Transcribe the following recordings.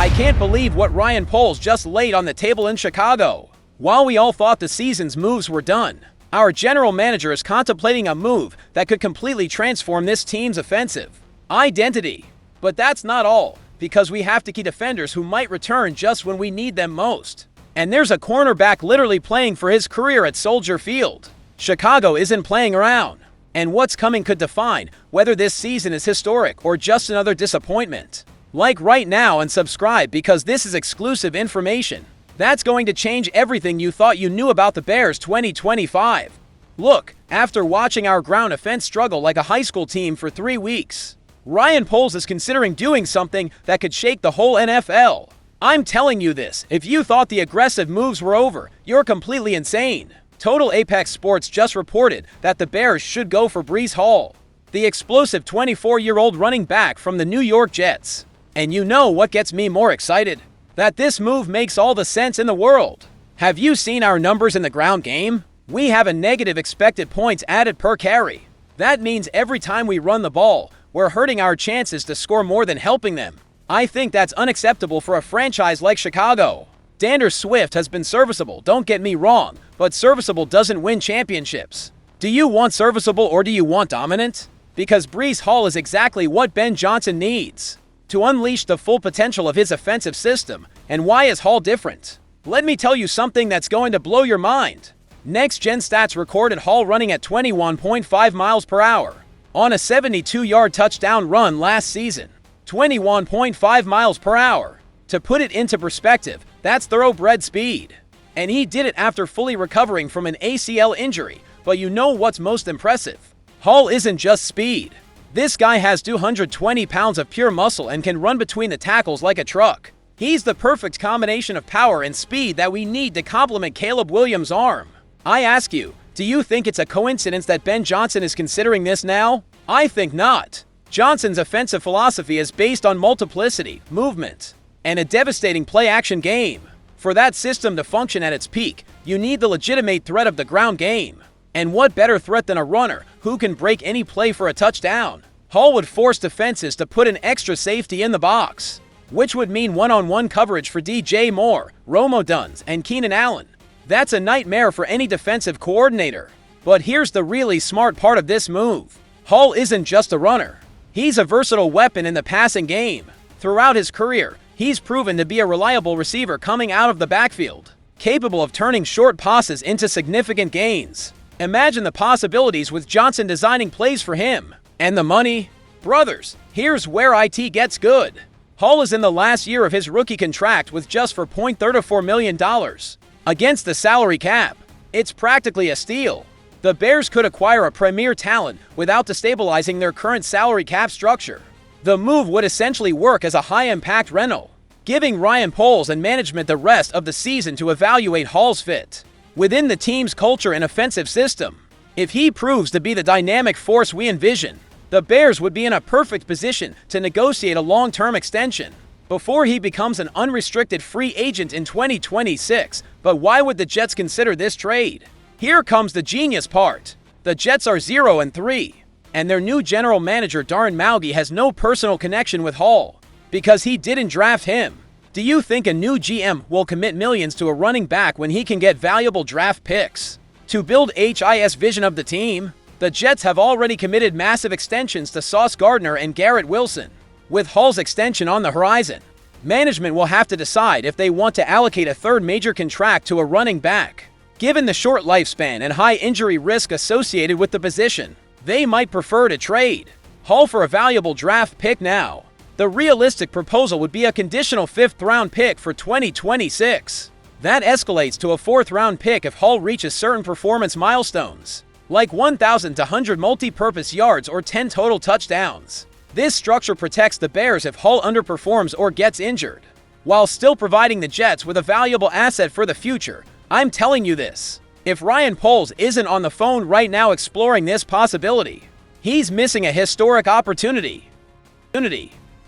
I can't believe what Ryan Poles just laid on the table in Chicago. While we all thought the season's moves were done, our general manager is contemplating a move that could completely transform this team's offensive identity. But that's not all, because we have to key defenders who might return just when we need them most. And there's a cornerback literally playing for his career at Soldier Field. Chicago isn't playing around, and what's coming could define whether this season is historic or just another disappointment. Like right now and subscribe, because this is exclusive information that's going to change everything you thought you knew about the Bears 2025. Look, after watching our ground offense struggle like a high school team for 3 weeks, Ryan Poles is considering doing something that could shake the whole NFL. I'm telling you this, if you thought the aggressive moves were over, you're completely insane. Total Apex Sports just reported that the Bears should go for Breece Hall, the explosive 24-year-old running back from the New York Jets. And you know what gets me more excited? That this move makes all the sense in the world. Have you seen our numbers in the ground game? We have a negative expected points added per carry. That means every time we run the ball, we're hurting our chances to score more than helping them. I think that's unacceptable for a franchise like Chicago. D'Andre Swift has been serviceable, don't get me wrong, but serviceable doesn't win championships. Do you want serviceable or do you want dominant? Because Breece Hall is exactly what Ben Johnson needs to unleash the full potential of his offensive system. And why is Hall different? Let me tell you something that's going to blow your mind. Next Gen Stats recorded Hall running at 21.5 miles per hour on a 72-yard touchdown run last season. 21.5 miles per hour. To put it into perspective, that's thoroughbred speed. And he did it after fully recovering from an ACL injury. But you know what's most impressive? Hall isn't just speed. This guy has 220 pounds of pure muscle and can run between the tackles like a truck. He's the perfect combination of power and speed that we need to complement Caleb Williams' arm. I ask you, do you think it's a coincidence that Ben Johnson is considering this now? I think not. Johnson's offensive philosophy is based on multiplicity, movement, and a devastating play-action game. For that system to function at its peak, you need the legitimate threat of the ground game. And what better threat than a runner who can break any play for a touchdown? Hall would force defenses to put an extra safety in the box, which would mean one-on-one coverage for DJ Moore, Romo Duns, and Keenan Allen. That's a nightmare for any defensive coordinator. But here's the really smart part of this move. Hall isn't just a runner. He's a versatile weapon in the passing game. Throughout his career, he's proven to be a reliable receiver coming out of the backfield, capable of turning short passes into significant gains. Imagine the possibilities with Johnson designing plays for him. And the money? Brothers, here's where IT gets good. Hall is in the last year of his rookie contract with just $4.34 million. Against the salary cap, it's practically a steal. The Bears could acquire a premier talent without destabilizing their current salary cap structure. The move would essentially work as a high-impact rental, giving Ryan Poles and management the rest of the season to evaluate Hall's fit within the team's culture and offensive system. If he proves to be the dynamic force we envision, the Bears would be in a perfect position to negotiate a long-term extension before he becomes an unrestricted free agent in 2026. But why would the Jets consider this trade? Here comes the genius part. The Jets are 0-3, and their new general manager Darren Mauge has no personal connection with Hall because he didn't draft him. Do you think a new GM will commit millions to a running back when he can get valuable draft picks to build his vision of the team? The Jets have already committed massive extensions to Sauce Gardner and Garrett Wilson. With Hall's extension on the horizon, management will have to decide if they want to allocate a third major contract to a running back. Given the short lifespan and high injury risk associated with the position, they might prefer to trade Hall for a valuable draft pick now. The realistic proposal would be a conditional 5th-round pick for 2026. That escalates to a 4th-round pick if Hall reaches certain performance milestones, like 1,000 to 100 multi-purpose yards or 10 total touchdowns. This structure protects the Bears if Hall underperforms or gets injured, while still providing the Jets with a valuable asset for the future. I'm telling you this. If Ryan Poles isn't on the phone right now exploring this possibility, he's missing a historic opportunity.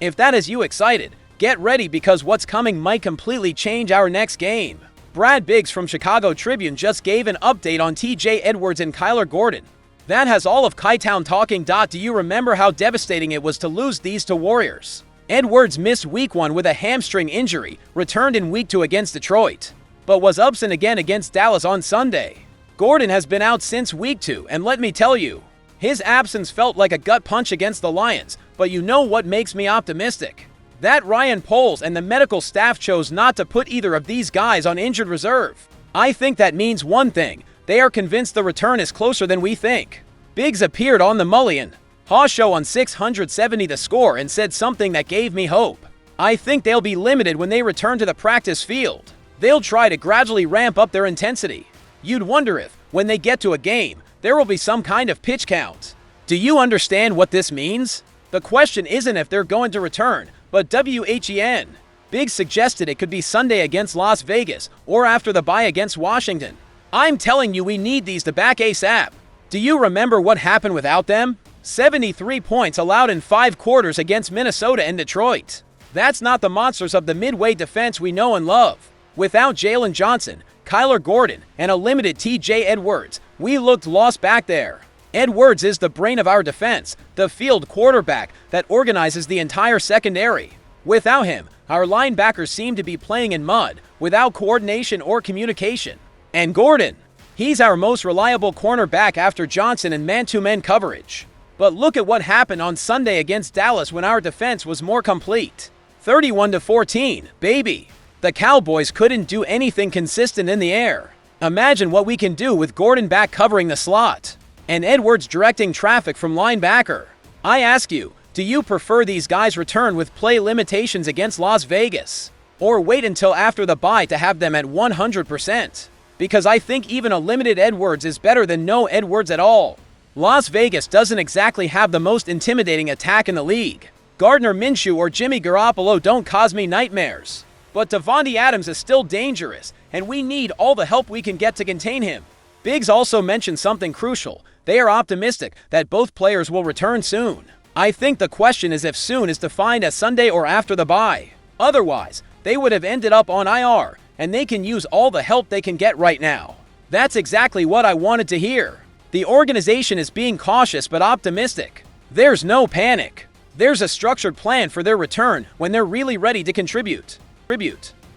If that has you excited, get ready, because what's coming might completely change our next game. Brad Biggs from Chicago Tribune just gave an update on TJ Edwards and Kyler Gordon. That has all of Chi-Town talking. Do you remember how devastating it was to lose these two warriors? Edwards missed Week 1 with a hamstring injury, returned in Week 2 against Detroit, but was absent again against Dallas on Sunday. Gordon has been out since Week 2, and let me tell you, his absence felt like a gut punch against the Lions, but you know what makes me optimistic? That Ryan Poles and the medical staff chose not to put either of these guys on injured reserve. I think that means one thing: they are convinced the return is closer than we think. Biggs appeared on the Mullion Haw Show on 670 The Score and said something that gave me hope. I think they'll be limited when they return to the practice field. They'll try to gradually ramp up their intensity. You'd wonder if, when they get to a game, there will be some kind of pitch count. Do you understand what this means? The question isn't if they're going to return, but when. Biggs suggested it could be Sunday against Las Vegas or after the bye against Washington. I'm telling you, we need these to back ASAP. Do you remember what happened without them? 73 points allowed in 5 quarters against Minnesota and Detroit. That's not the monsters of the midway defense we know and love. Without Jalen Johnson, Kyler Gordon, and a limited TJ Edwards, we looked lost back there. Edwards is the brain of our defense, the field quarterback that organizes the entire secondary. Without him, our linebackers seem to be playing in mud, without coordination or communication. And Gordon, he's our most reliable cornerback after Johnson in man-to-man coverage. But look at what happened on Sunday against Dallas when our defense was more complete. 31-14, baby. The Cowboys couldn't do anything consistent in the air. Imagine what we can do with Gordon back covering the slot, and Edwards directing traffic from linebacker. I ask you, do you prefer these guys return with play limitations against Las Vegas, or wait until after the bye to have them at 100%? Because I think even a limited Edwards is better than no Edwards at all. Las Vegas doesn't exactly have the most intimidating attack in the league. Gardner Minshew or Jimmy Garoppolo don't cause me nightmares. But Davante Adams is still dangerous, and we need all the help we can get to contain him. Biggs also mentioned something crucial. They are optimistic that both players will return soon. I think the question is if soon is defined as Sunday or after the bye. Otherwise, they would have ended up on IR, and they can use all the help they can get right now. That's exactly what I wanted to hear. The organization is being cautious but optimistic. There's no panic. There's a structured plan for their return when they're really ready to contribute.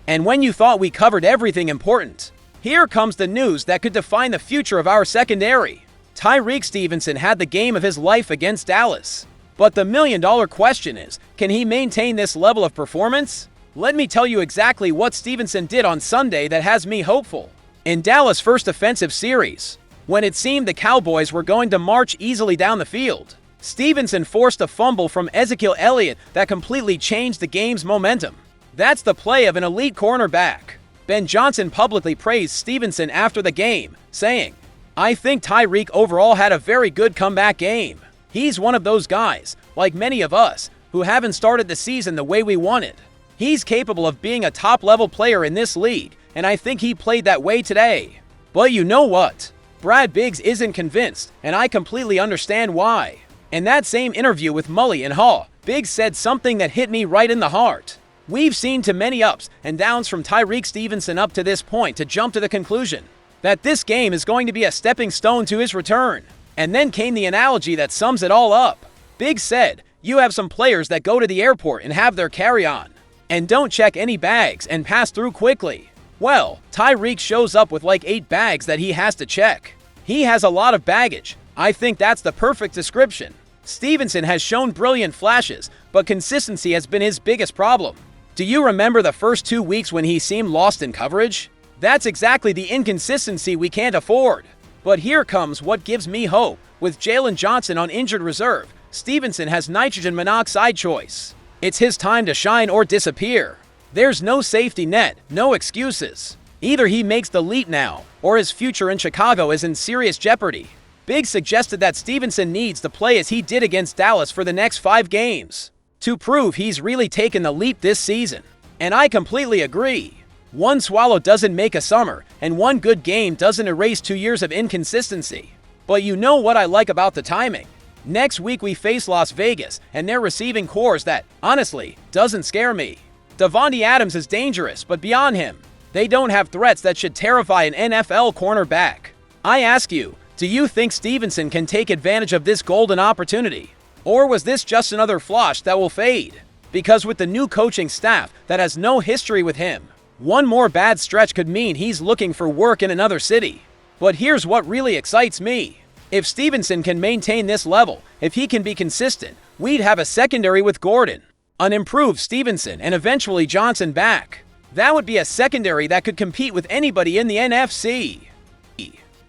And when you thought we covered everything important, here comes the news that could define the future of our secondary. Tyreek Stevenson had the game of his life against Dallas. But the million-dollar question is, can he maintain this level of performance? Let me tell you exactly what Stevenson did on Sunday that has me hopeful. In Dallas' first offensive series, when it seemed the Cowboys were going to march easily down the field, Stevenson forced a fumble from Ezekiel Elliott that completely changed the game's momentum. That's the play of an elite cornerback. Ben Johnson publicly praised Stevenson after the game, saying, "I think Tyreek overall had a very good comeback game. He's one of those guys, like many of us, who haven't started the season the way we wanted. He's capable of being a top-level player in this league, and I think he played that way today." But you know what? Brad Biggs isn't convinced, and I completely understand why. In that same interview with Mully and Haw, Biggs said something that hit me right in the heart. We've seen too many ups and downs from Tyreek Stevenson up to this point to jump to the conclusion that this game is going to be a stepping stone to his return. And then came the analogy that sums it all up. Biggs said, you have some players that go to the airport and have their carry-on, and don't check any bags and pass through quickly. Well, Tyreek shows up with like 8 bags that he has to check. He has a lot of baggage. I think that's the perfect description. Stevenson has shown brilliant flashes, but consistency has been his biggest problem. Do you remember the first 2 weeks when he seemed lost in coverage? That's exactly the inconsistency we can't afford. But here comes what gives me hope. With Jalen Johnson on injured reserve, Stevenson has nitrogen monoxide choice. It's his time to shine or disappear. There's no safety net, no excuses. Either he makes the leap now, or his future in Chicago is in serious jeopardy. Biggs suggested that Stevenson needs to play as he did against Dallas for the next 5 games to prove he's really taken the leap this season. And I completely agree. One swallow doesn't make a summer, and one good game doesn't erase 2 years of inconsistency. But you know what I like about the timing? Next week we face Las Vegas, and their receiving cores that, honestly, doesn't scare me. Davante Adams is dangerous, but beyond him, they don't have threats that should terrify an NFL cornerback. I ask you, do you think Stevenson can take advantage of this golden opportunity? Or was this just another flash that will fade? Because with the new coaching staff that has no history with him, one more bad stretch could mean he's looking for work in another city. But here's what really excites me. If Stevenson can maintain this level, if he can be consistent, we'd have a secondary with Gordon, an improved Stevenson, and eventually Johnson back. That would be a secondary that could compete with anybody in the NFC.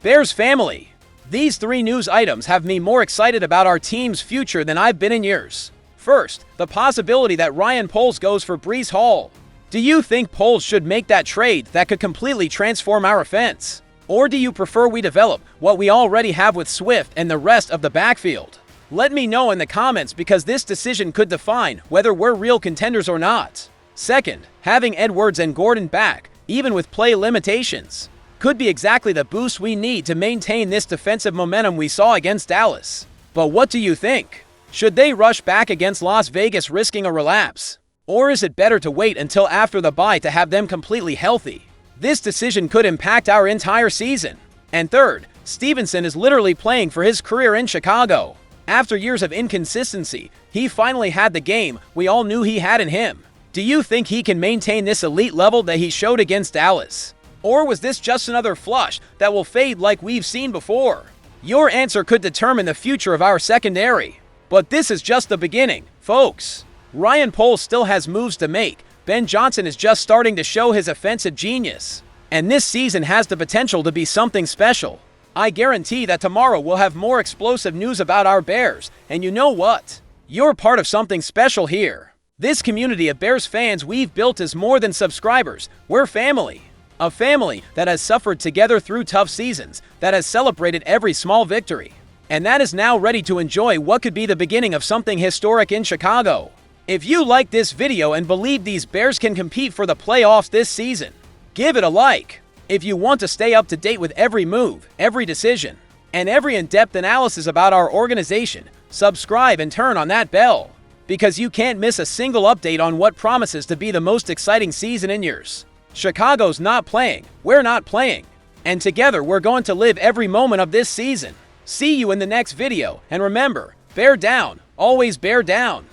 Bears family. These 3 news items have me more excited about our team's future than I've been in years. First, the possibility that Ryan Poles goes for Breece Hall. Do you think Poles should make that trade that could completely transform our offense? Or do you prefer we develop what we already have with Swift and the rest of the backfield? Let me know in the comments because this decision could define whether we're real contenders or not. Second, having Edwards and Gordon back, even with play limitations, could be exactly the boost we need to maintain this defensive momentum we saw against Dallas. But what do you think? Should they rush back against Las Vegas risking a relapse? Or is it better to wait until after the bye to have them completely healthy? This decision could impact our entire season. And third, Stevenson is literally playing for his career in Chicago. After years of inconsistency, he finally had the game we all knew he had in him. Do you think he can maintain this elite level that he showed against Dallas? Or was this just another flush that will fade like we've seen before? Your answer could determine the future of our secondary. But this is just the beginning, folks. Ryan Poles still has moves to make. Ben Johnson is just starting to show his offensive genius. And this season has the potential to be something special. I guarantee that tomorrow we'll have more explosive news about our Bears. And you know what? You're part of something special here. This community of Bears fans we've built is more than subscribers. We're family. A family that has suffered together through tough seasons, that has celebrated every small victory, and that is now ready to enjoy what could be the beginning of something historic in Chicago. If you like this video and believe these Bears can compete for the playoffs this season, give it a like. If you want to stay up to date with every move, every decision, and every in-depth analysis about our organization, subscribe and turn on that bell, because you can't miss a single update on what promises to be the most exciting season in years. Chicago's not playing, we're not playing, and together we're going to live every moment of this season. See you in the next video, and remember, bear down, always bear down.